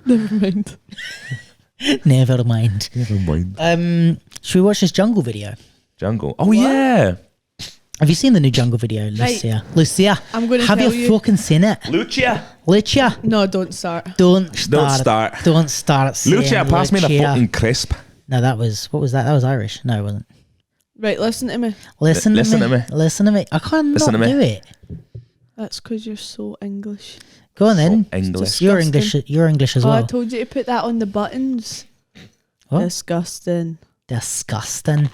Never mind. Never mind. Never mind. Should we watch this Jungle video? Jungle. Oh, yeah. Have you seen the new Jungle video, Lucia? Right. Lucia, I'm going to have tell you you. fucking seen it? Lucia. Lucia, No, don't start. don't start. Don't start saying Lucia, pass me the Lucia. fucking crisp. No, what was that? That was Irish. No, it wasn't. Right, listen to me. Listen to me. Listen to me. I can't Listen not to me. do it. That's because you're so English. Go on then. So English. You're Disgusting. English. You're English as Oh, I well. told you to put that on the buttons. What? Disgusting. Disgusting.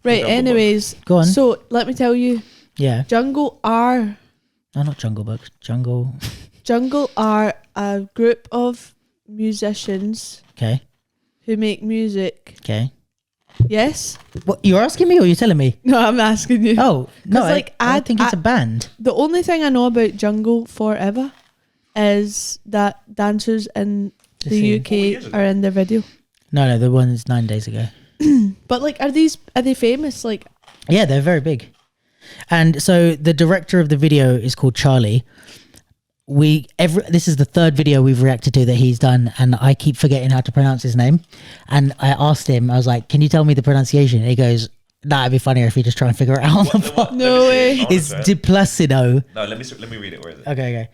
Right, Jungle anyways. Go on. So, let me tell you. Yeah. Jungle are No, not Jungle Book. Jungle. Jungle are a group of musicians Okay. who make music. Okay. Yes? What? You're asking me or you're telling me? No, I'm asking you. Oh no, 'Cause, like, I think it's a band. The only thing I know about Jungle Forever is that dancers in the scene. UK are in their video. No, the one is 9 days ago. But like, are they famous? Like, Yeah, they're very big. And so the director of the video is called Charlie. This is the third video we've reacted to that he's done, and I keep forgetting how to pronounce his name. And I asked him, I was like, "Can you tell me the pronunciation?" And he goes, "Nah, it'd be funnier if you just try and figure it out on the phone." no way. It's Di Placido. No, let me read it. Where is it? Okay.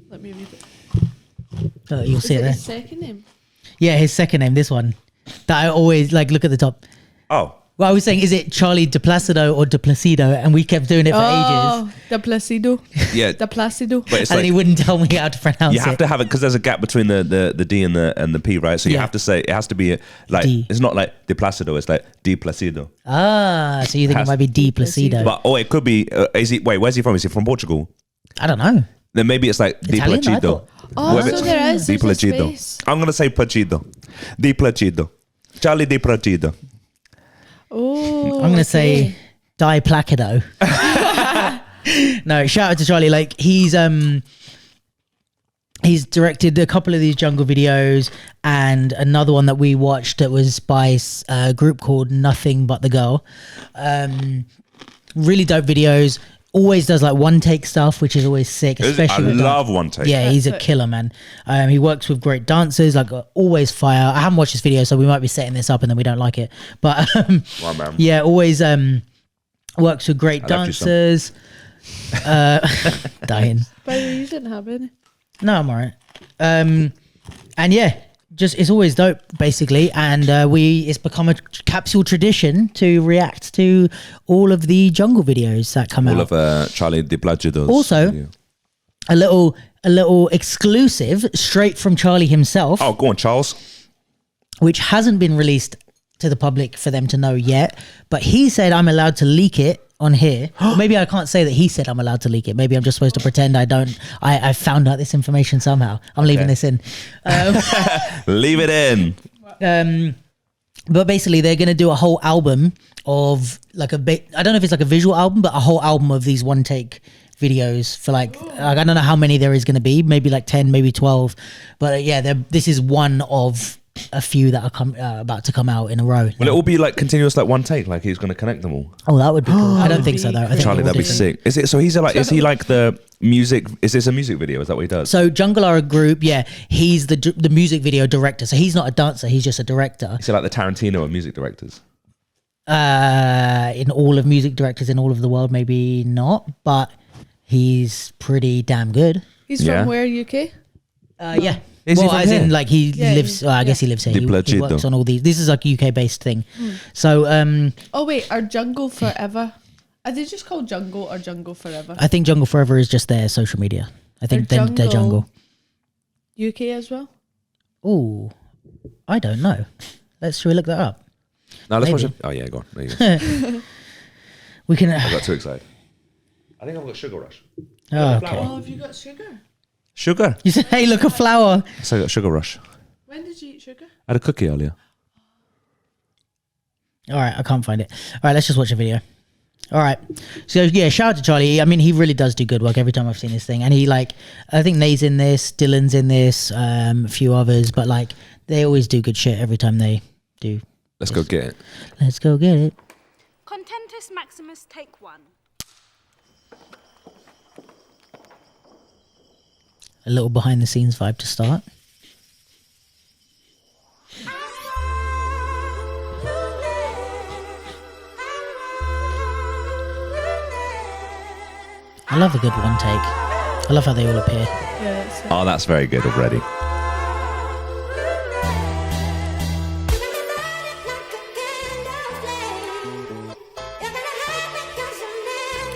Let me read it. Oh, you'll Is see it it there. his second name? Yeah, his second name, this one. That I always like. Look at the top. Oh. Well, I was saying, is it Charlie De Placido or De Placido? And we kept doing it for ages. De Placido. Yeah. De Placido. But it's And then like, he wouldn't tell me how to pronounce you have it. to have it because there's a gap between the D and the P, right? So you Yeah. have to say it has to be like D. it's not like De Placido, it's like Di Placido. Ah, so you think it Has- might be De Placido? But it could be. Where's he from? Is he from Portugal? I don't know. Then maybe it's like Di Italian, I Placido. thought. Oh, Whether so it's there is. Di There's a Placido. space. I'm gonna say Placido. Di Placido. Charlie Di Placido. Oh. I'm going to say Di Placido. No, shout out to Charlie. Like he's directed a couple of these Jungle videos and another one that we watched that was by a group called Nothing But the Girl. Really dope videos. Always does like one take stuff, which is always sick. I Especially with love one take. Yeah, he's a That's it. killer, man. He works with great dancers, like always fire. I haven't watched this video, so we might be setting this up and then we don't like it. But Wow, man. yeah, always works with great I love you, son. dancers. Dying. By the way, you didn't have any. No, I'm alright. And yeah, just it's always dope, basically. And it's become a capsule tradition to react to all of the Jungle videos that come All out. of Charlie Di Placido's Also- video. A little exclusive straight from Charlie himself, Oh, go on, Charles. which hasn't been released to the public for them to know yet. But he said I'm allowed to leak it on here. Or maybe I can't say that he said I'm allowed to leak it. Maybe I'm just supposed to pretend I don't. I found out this information somehow. I'm leaving this in. Leave it in. But basically, they're going to do a whole album of like I don't know if it's like a visual album, but a whole album of these one take videos for like I don't know how many there is going to be. Maybe like 10, maybe 12. But yeah, this is one of a few that are about to come out in a row. Will it all be like continuous, like one take? Like he's going to connect them all? Oh, that would be cool. I don't think so though. I think Charlie, they're all that'd be different. sick. Is it? So is he like the music? Is this a music video? Is that what he does? So Jungle are a group. Yeah, he's the music video director. So he's not a dancer. He's just a director. Is it like the Tarantino of music directors? In all of music directors in all of the world, maybe not, but he's pretty damn good. He's Yeah. from where, UK? Yeah. Is he well, from as in here? like he Yeah, lives. I guess he lives here. He Placido. works on all these. This is like a UK based thing. So Oh, wait. Are Jungle Forever? Are they just called Jungle or Jungle Forever? I think Jungle Forever is just their social media. I think They're they're Jungle. UK as well? Oh, I don't know. Should we look that up? No, let's watch Maybe. it. Oh yeah, go on. There you go. We can. I got too excited. I think I've got sugar rush. Oh, okay. Oh, have you got sugar? Sugar. You said, "Hey, look, a flower." So I got sugar rush. When did you eat sugar? I had a cookie earlier. All right, I can't find it. All right, let's just watch a video. All right. So yeah, shout out to Charlie. I mean, he really does do good work every time I've seen this thing. And I think Nay's in this, Dylan's in this, a few others, but like they always do good shit every time they do. Let's go get it. Let's go get it. Contentus Maximus, take one. a little behind the scenes vibe to start. I love a good one take. I love how they all appear. Yeah, that's it. Oh, that's very good already.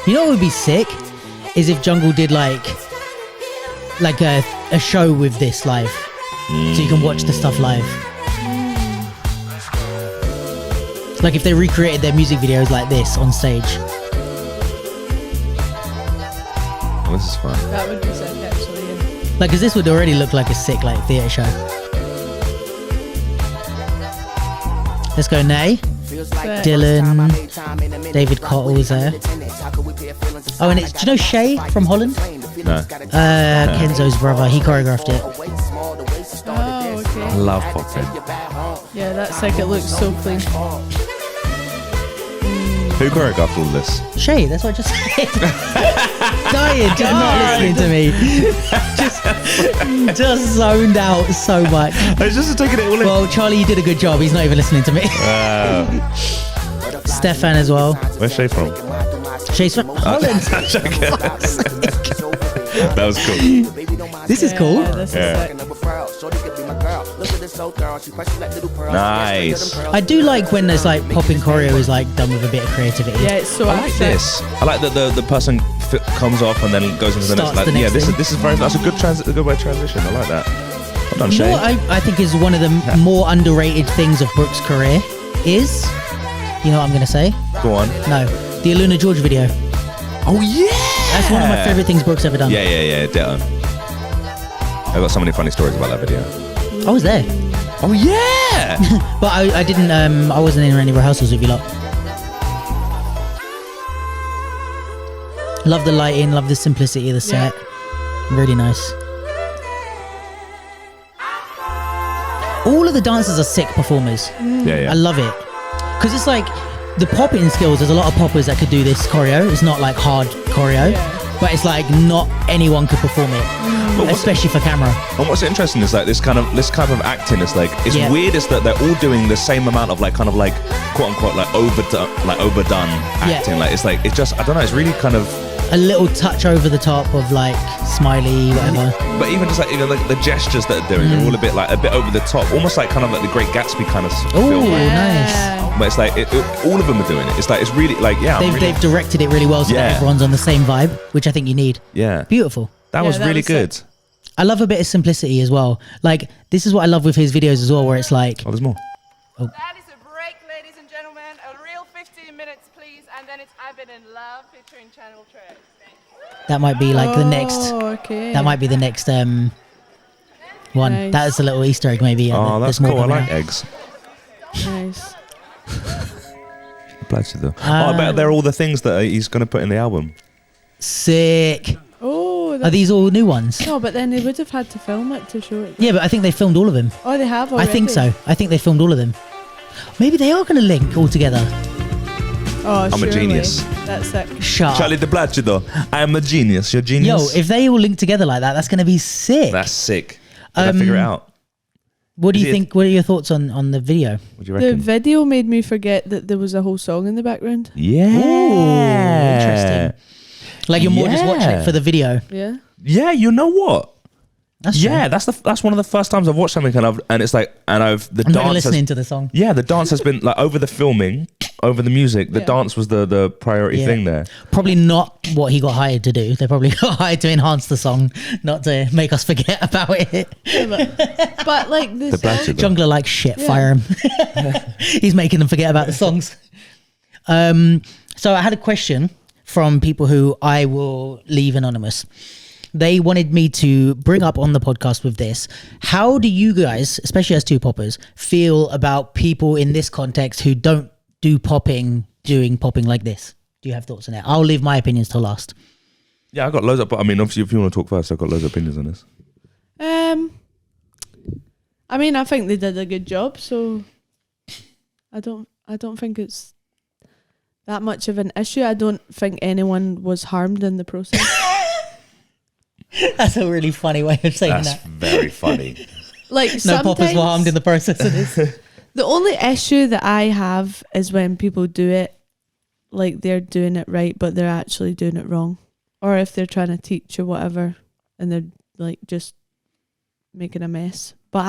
You know what would be sick? Is if Jungle did like a show with this live. So you can watch the stuff live. Like if they recreated their music videos like this on stage. Oh, this is fun. That would be sick, actually. Yeah. Like, cause this would already look like a sick like theatre show. Let's go, Nay. Dylan, David Cottle's there. Oh, and it's, do you know Shay from Holland? No. Kenzo's brother. He choreographed it. Oh, I okay. love popping. Yeah, that's sick. It looks so clean. Who choreographed all this? Shay, that's what I just said. Dying, just not listening to me. just zoned out so much. I was just taking it all in. Well, Charlie, you did a good job. He's not even listening to me. Stefan as well. Where's Shay from? Shay's from Holland. That was cool. This is cool. Yeah, this is Yeah. sick. Nice. I do like when there's like popping choreo is like done with a bit of creativity. Yeah, it's so I like abstract. this. I like that the person comes off and then goes into the next. Starts Like, the next yeah, this thing. is very. That's a good a good way of transition. I like that. Well done, You know Shay. what I think is one of the more underrated things of Brooke's career is, you know what I'm going to say? Go on. No, the Aluna George video. Oh yeah. That's one of my favorite things Brooke's ever done. Yeah. Ditto. I've got so many funny stories about that video. I was there, Oh yeah. but I didn't. I wasn't in any rehearsals with you lot. Love the lighting. Love the simplicity of the set. Really nice. All of the dancers are sick performers. Yeah. I love it because it's like the popping skills. There's a lot of poppers that could do this choreo. It's not like hard choreo, but it's like not anyone could perform it, especially for camera. And what's interesting is like this kind of acting is like it's Yeah. weird is that they're all doing the same amount of like kind of like quote unquote like overdone acting. Like it's just I don't know. It's really kind of. A little touch over the top of like smiley, whatever. But even just like like the gestures that they're doing, they're all a bit over the top, almost like kind of like the Great Gatsby kind of Oh, film. nice. But it's like all of them are doing it. It's like it's really like They've directed it really well so that everyone's on the same vibe, which I think you need. Yeah, Beautiful. that was really good. sick. I love a bit of simplicity as well. Like this is what I love with his videos as well, where it's like, Oh, there's more. That is a break, ladies and gentlemen. A real 15 minutes, please. And then it's I've Been in Love featuring Channel Trey. that might be like the next. Oh, okay. That might be the next one. Nice. That's a little Easter egg, maybe. Oh, that's there's more cool. I coming like out. eggs. Nice. Applies to them. I bet they're all the things that he's going to put in the album. Sick. Oh, Are these all new ones? no, but then they would have had to film it to show it. Yeah, but I think they filmed all of them. Oh, they have I already? think so. I think they filmed all of them. Maybe they are going to link all together. Oh, I'm a surely. genius. That's sick. Shut up. Charlie de Placido. I am a genius. You're a genius. Yo, if they all link together like that, that's going to be sick. That's sick. Did I figure it out? What do Is you it- think? What are your thoughts on the video? What do you The reckon? video made me forget that there was a whole song in the background. Yeah. Interesting. Like you're more just watching it for the video. Yeah. Yeah, you know what? That's Yeah, true. that's one of the first times I've watched something and it's like the I'm not even dance listening has, to the song. yeah, the dance has been like over the filming, over the music, the Yeah. dance was the priority Yeah. thing there. Probably not what he got hired to do. They probably got hired to enhance the song, not to make us forget about it. But like the The song, Placido. Jungler like shit. Yeah. Fire him. He's making them forget about the songs. So I had a question from people who I will leave anonymous. They wanted me to bring up on the podcast with this. How do you guys, especially as two poppers, feel about people in this context who don't do popping, doing popping like this? Do you have thoughts on it? I'll leave my opinions till last. Yeah, I got loads of. I mean, obviously, if you want to talk first, I've got loads of opinions on this. I mean, I think they did a good job, so I don't think it's that much of an issue. I don't think anyone was harmed in the process. That's a really funny way of saying That's that. very funny. Like No poppers were harmed in the process of this. The only issue that I have is when people do it like they're doing it right, but they're actually doing it wrong. Or if they're trying to teach or whatever and they're like just making a mess. But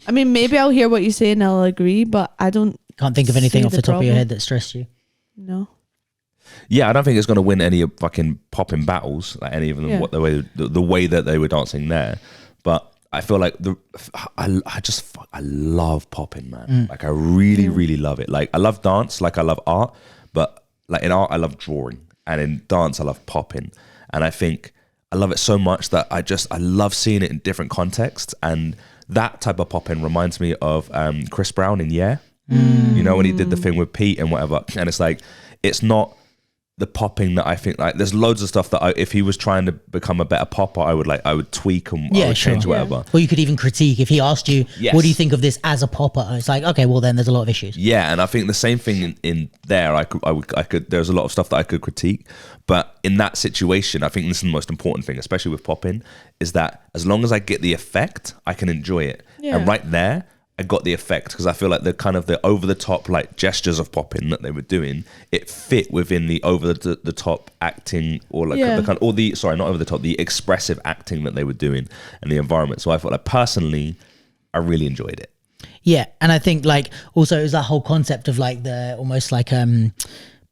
I mean, maybe I'll hear what you say and I'll agree, but I don't. Can't think of anything see off the top of your problem. head that stressed you. No. Yeah, I don't think it's going to win any fucking popping battles, like any of them, Yeah. the way that they were dancing there. But I feel like I love popping, man. Like I really love it. Like I love dance, like I love art, but like in art I love drawing, and in dance I love popping. And I think I love it so much that I love seeing it in different contexts. And that type of popping reminds me of Chris Brown in Yeah. You know, when he did the thing with Pete and whatever. And it's like, it's not the popping that I think, like there's loads of stuff that if he was trying to become a better popper, I would tweak and I would change whatever. Or you could even critique if he asked you, Yes. what do you think of this as a popper? It's like, okay, well then there's a lot of issues. Yeah, and I think the same thing in there. I could. There's a lot of stuff that I could critique, but in that situation, I think this is the most important thing, especially with popping, is that as long as I get the effect, I can enjoy it. Yeah. And right there, I got the effect because I feel like the over the top like gestures of popping that they were doing, it fit within the over the top acting or like the expressive acting that they were doing and the environment. So I felt like personally, I really enjoyed it. Yeah, and I think like also it was that whole concept of like the almost like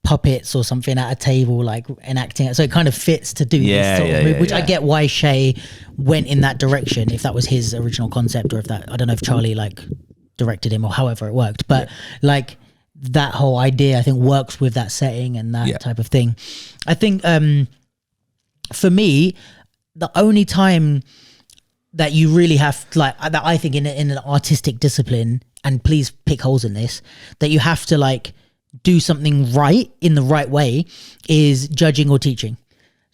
puppets or something at a table, like enacting it. So it kind of fits to do this sort of move, which I get why Shay went in that direction, if that was his original concept, or if that, I don't know if Charlie like directed him or however it worked, but like that whole idea I think works with that setting and that type of thing. I think for me, the only time that you really have like that, I think in an artistic discipline, and please pick holes in this, that you have to like do something right in the right way, is judging or teaching.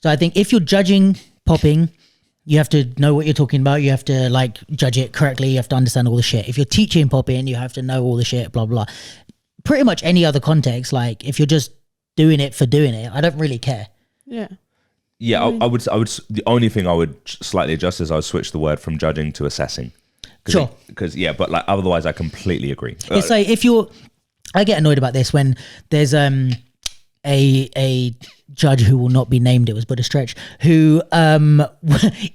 So I think if you're judging popping, you have to know what you're talking about. You have to like judge it correctly. You have to understand all the shit. If you're teaching popping, you have to know all the shit, blah, blah. Pretty much any other context, like if you're just doing it for doing it, I don't really care. Yeah. Yeah, I would. The only thing I would slightly adjust is I would switch the word from judging to assessing. Sure. Because but like otherwise, I completely agree. It's like if you're, I get annoyed about this when there's a judge who will not be named, it was but a stretch, who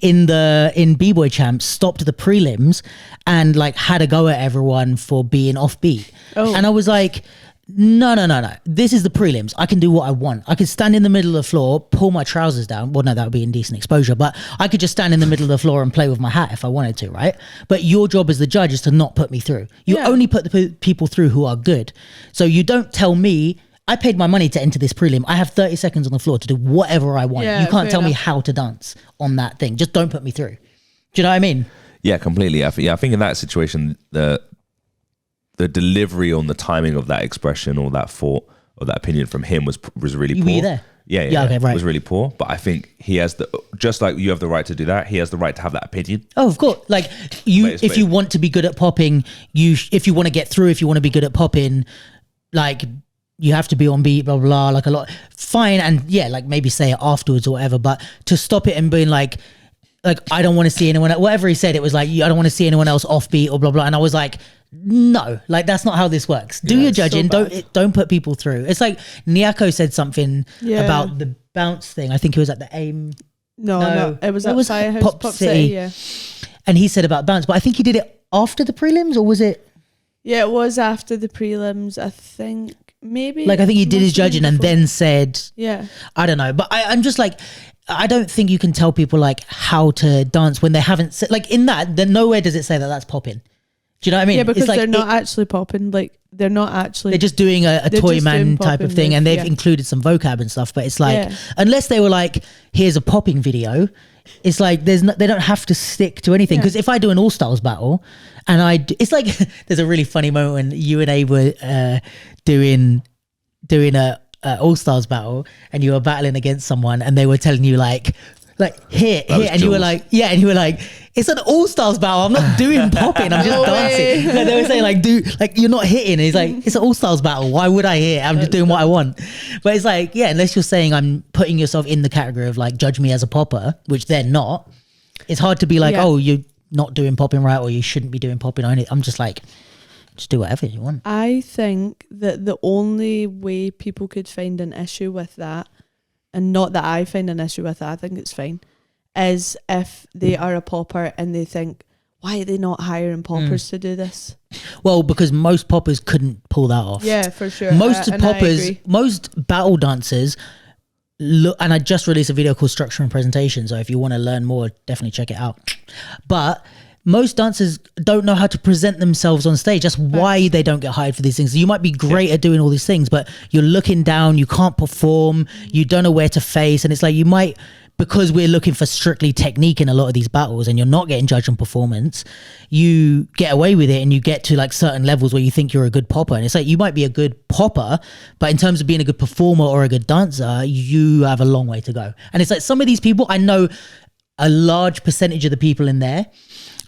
in B-Boy Champs stopped the prelims and like had a go at everyone for being offbeat. And I was like, no, this is the prelims. I can do what I want. I could stand in the middle of the floor, pull my trousers down. Well, no, that would be indecent exposure, but I could just stand in the middle of the floor and play with my hat if I wanted to, right? But your job as the judge is to not put me through. You only put the people through who are good. So you don't tell me, I paid my money to enter this prelim. I have 30 seconds on the floor to do whatever I want. Yeah, you can't tell me enough. how to dance on that thing. Just don't put me through. Do you know what I mean? Yeah, completely. I think in that situation, the delivery on the timing of that expression or that thought or that opinion from him was really poor. Were you there? Yeah, okay, right. Was really poor. But I think he has just like you have the right to do that, he has the right to have that opinion. Oh, of course. Like if you want to be good at popping, if you want to get through, if you want to be good at popping, like you have to be on beat, blah, blah, blah, like a lot. Fine. And yeah, like maybe say it afterwards or whatever, but to stop it and being like, I don't want to see anyone, whatever he said, it was like, I don't want to see anyone else offbeat or blah, blah. And I was like, no, like that's not how this works. Do your judging. So don't put people through. It's like Nyako said something about the bounce thing. I think it was at the AIM. No, it was What at was Firehouse Pop Pop City? City, yeah. And he said about bounce, but I think he did it after the prelims, or was it? Yeah, it was after the prelims, I think. Maybe. Like I think he did his Must have been judging and before. then said, Yeah. I don't know, but I'm just like, I don't think you can tell people like how to dance when they haven't said, like in that, then nowhere does it say that that's popping. Do you know what I mean? Yeah, because it's like they're not actually popping. Like they're not actually. they're just doing a they're toy just man doing type of popping thing, with- and they've yeah. included some vocab and stuff. But it's like, Yeah. unless they were like, here's a popping video, it's like they don't have to stick to anything. Yeah. Because if I do an all stars battle, and it's like there's a really funny moment when you and A were doing a all stars battle, and you were battling against someone, and they were telling you like here, and you were Jules. like, yeah, and you were like, it's an all-stars battle. I'm not doing popping. I'm just dancing. Like, they were saying like, you're not hitting. And he's like, it's an all-stars battle. Why would I hit? I'm just doing what I want. But it's like, yeah, unless you're saying I'm putting yourself in the category of like, judge me as a popper, which they're not. It's hard to be like, oh, you're not doing popping right, or you shouldn't be doing popping. I'm just like, just do whatever you want. I think that the only way people could find an issue with that, and not that I find an issue with it, I think it's fine, is if they are a popper and they think, why are they not hiring poppers to do this? Well, because most poppers couldn't pull that off. Yeah, for sure. Most And I poppers, agree. most battle dancers look, and I just released a video called Structure and Presentation, so if you want to learn more, definitely check it out. But most dancers don't know how to present themselves on stage. That's why they don't get hired for these things. You might be great at doing all these things, but you're looking down, you can't perform, you don't know where to face, and it's like you might, because we're looking for strictly technique in a lot of these battles and you're not getting judged on performance, you get away with it and you get to like certain levels where you think you're a good popper. And it's like, you might be a good popper, but in terms of being a good performer or a good dancer, you have a long way to go. And it's like some of these people, I know a large percentage of the people in there,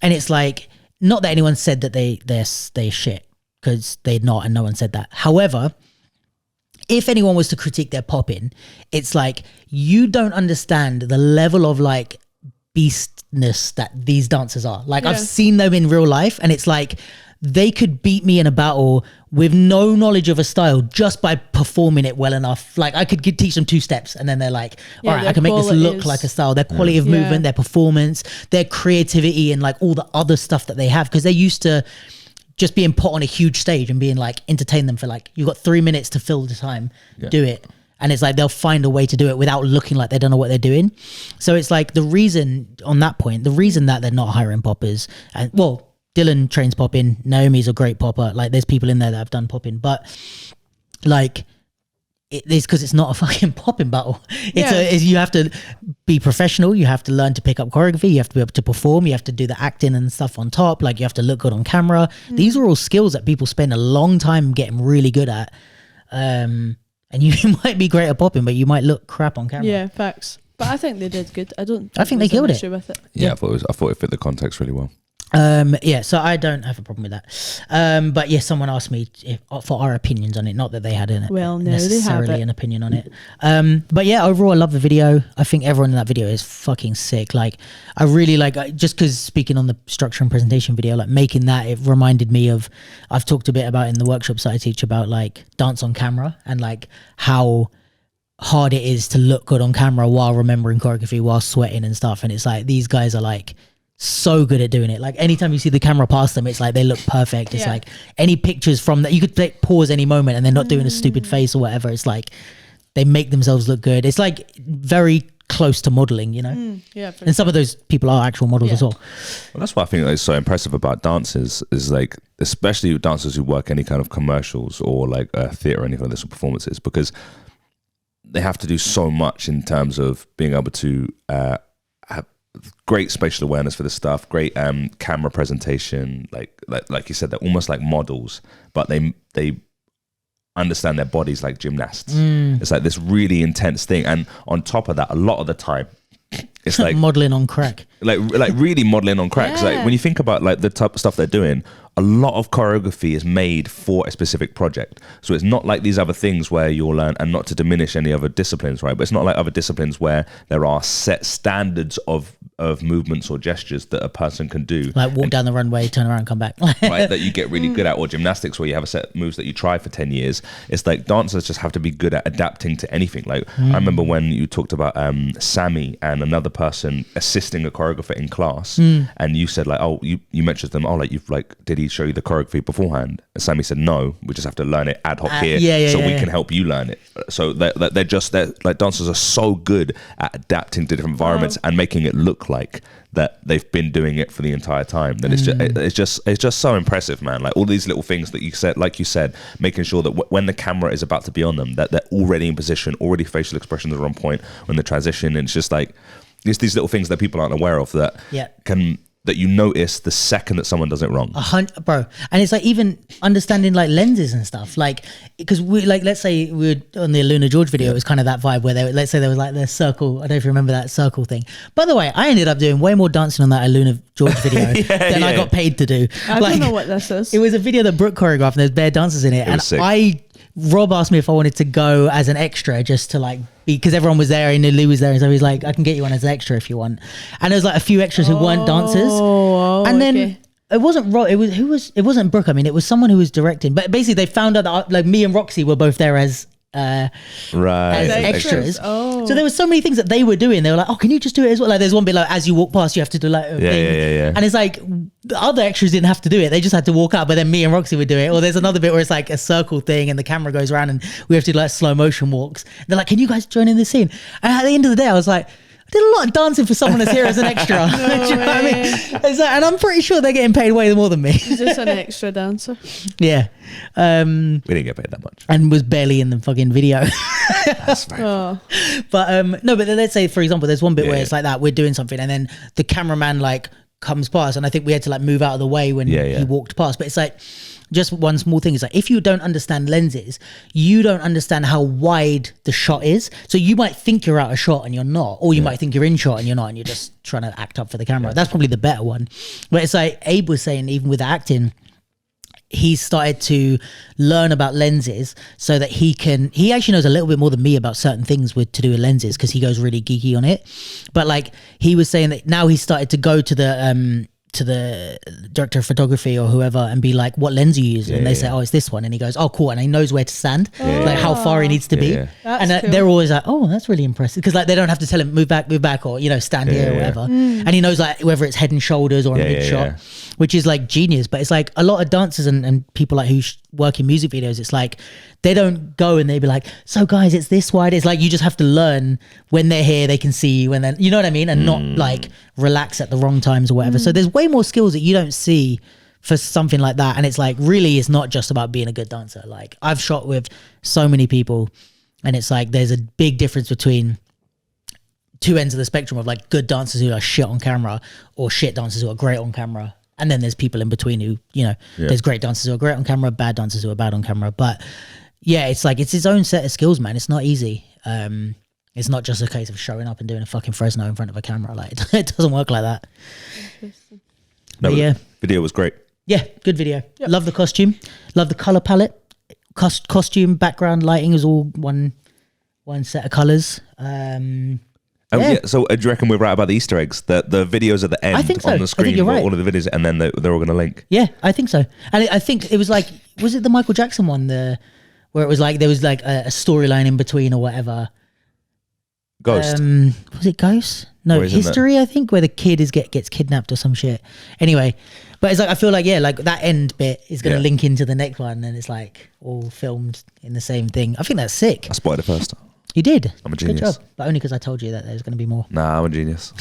and it's like, not that anyone said that they're shit, because they're not, and no one said that. However, if anyone was to critique their popping, it's like, you don't understand the level of like beastness that these dancers are. Like I've seen them in real life, and it's like, they could beat me in a battle with no knowledge of a style just by performing it well enough. Like I could teach them 2 steps and then they're like, all right, I can make this look like a style. Their quality of movement, their performance, their creativity, and like all the other stuff that they have, because they're used to just being put on a huge stage and being like, entertain them for like, you've got 3 minutes to fill the time, do it. And it's like, they'll find a way to do it without looking like they don't know what they're doing. So it's like, the reason on that point, the reason that they're not hiring poppers, and well, Dylan trains popping, Naomi's a great popper. Like there's people in there that have done popping, but like it's because it's not a fucking popping battle. You have to be professional. You have to learn to pick up choreography. You have to be able to perform. You have to do the acting and stuff on top. Like you have to look good on camera. These are all skills that people spend a long time getting really good at. And you might be great at popping, but you might look crap on camera. Yeah, facts. But I think they did good. I think they killed it. With it. Yeah, I thought it fit the context really well. So I don't have a problem with that. But yeah, someone asked me for our opinions on it. Not that they had necessarily an opinion on it. But yeah, overall, I love the video. I think everyone in that video is fucking sick. Like, I really like, just because speaking on the structure and presentation video, like making that, it reminded me of, I've talked a bit about in the workshops that I teach about like dance on camera and like how hard it is to look good on camera while remembering choreography, while sweating and stuff. And it's like, these guys are like so good at doing it. Like anytime you see the camera past them, it's like they look perfect. It's like any pictures from that, you could pause any moment and they're not doing a stupid face or whatever. It's like they make themselves look good. It's like very close to modeling, you know? And some of those people are actual models as well. Well, that's what I think is so impressive about dancers, is like, especially dancers who work any kind of commercials or like theatre or anything like this, or performances, because they have to do so much in terms of being able to have great spatial awareness for this stuff, great camera presentation, like you said, they're almost like models, but they understand their bodies like gymnasts. It's like this really intense thing, and on top of that, a lot of the time it's like modeling on crack, like really modeling on crack. So like when you think about like the type of stuff they're doing, a lot of choreography is made for a specific project. So it's not like these other things where you'll learn, and not to diminish any other disciplines, right? But it's not like other disciplines where there are set standards of movements or gestures that a person can do. Like walk down the runway, turn around, come back. Right, that you get really good at, or gymnastics where you have a set of moves that you try for 10 years. It's like dancers just have to be good at adapting to anything. Like I remember when you talked about Sammy and another person assisting a choreographer in class, and you said like, oh, you mentioned them, oh, like you've like, did he show you the choreography beforehand? And Sammy said, no, we just have to learn it ad hoc here, we can help you learn it. So they're like, dancers are so good at adapting to different environments and making it look like that they've been doing it for the entire time. That it's just so impressive, man. Like all these little things that you said, like you said, making sure that when the camera is about to be on them, that they're already in position, already facial expressions are on point when the transition. And it's just like these little things that people aren't aware of that that you notice the second that someone does it wrong. Bro. And it's like even understanding like lenses and stuff, like because we like, let's say we were on the Luna George video, it was kind of that vibe where let's say there was like the circle. I don't know if you remember that circle thing. By the way, I ended up doing way more dancing on that Luna George video than I got paid to do. I don't know what this is. It was a video that Brooke choreographed and there's bare dancers in it. And Rob asked me if I wanted to go as an extra just to like be, because everyone was there and Lou was there, and so he's like, I can get you on as an extra if you want. And there was like a few extras who weren't dancers. And then it wasn't Rob, it wasn't Brooke. I mean, it was someone who was directing. But basically they found out that like me and Roxy were both there as extras. So there was so many things that they were doing. They were like, oh, can you just do it as well? Like there's one bit like as you walk past you have to do like a thing. And it's like the other extras didn't have to do it, they just had to walk out, but then me and Roxy would do it. Or there's another bit where it's like a circle thing and the camera goes around and we have to do like slow motion walks. They're like, can you guys join in this scene? And at the end of the day I was like, I did a lot of dancing for someone that's here as an extra. Do you know what I mean? It's like, and I'm pretty sure they're getting paid way more than me. Is this an extra dancer? Yeah. We didn't get paid that much. And was barely in the fucking video. That's right. But no, but let's say for example, there's one bit where it's like that, we're doing something and then the cameraman like comes past and I think we had to like move out of the way when he walked past. But it's like just one small thing is like if you don't understand lenses, you don't understand how wide the shot is. So you might think you're out of shot and you're not, or you might think you're in shot and you're not, and you're just trying to act up for the camera. That's probably the better one. But it's like Abe was saying, even with acting, he's started to learn about lenses so that he actually knows a little bit more than me about certain things to do with lenses because he goes really geeky on it. But like he was saying that now he's started to go to the director of photography or whoever and be like, what lens are you using? And they say, oh, it's this one. And he goes, oh, cool. And he knows where to stand, like how far he needs to be. And cool. They're always like, oh, that's really impressive. Because like they don't have to tell him move back or, stand here or whatever. And he knows like whether it's head and shoulders or a mid shot, which is like genius. But it's like a lot of dancers and people like who work in music videos, it's like they don't go and they be like, so guys, it's this wide. It's like you just have to learn when they're here, they can see you, and then you know what I mean, and not like relax at the wrong times or whatever. So there's way more skills that you don't see for something like that. And it's like really it's not just about being a good dancer. Like I've shot with so many people and it's like there's a big difference between two ends of the spectrum of like good dancers who are shit on camera or shit dancers who are great on camera. And then there's people in between who, there's great dancers who are great on camera, bad dancers who are bad on camera. But yeah, it's like, it's its own set of skills, man. It's not easy. It's not just a case of showing up and doing a fucking Fresno in front of a camera. Like it doesn't work like that. No, yeah. Video was great. Yeah, good video. Yep. Love the costume. Love the color palette. Costume, background, lighting is all one set of colors. So do you reckon we're right about the Easter eggs? The videos at the end on the screen for all of the videos, and then they're all going to link. Yeah, I think so. And I think it was like, was it the Michael Jackson one, where it was like there was like a storyline in between or whatever? Ghost. Was it Ghost? No, History. I think where the kid gets kidnapped or some shit. Anyway, but it's like I feel like like that end bit is going to link into the next one, and it's like all filmed in the same thing. I think that's sick. I spotted it first. You did. I'm a genius. Good job. But only because I told you that there's going to be more. Nah, I'm a genius.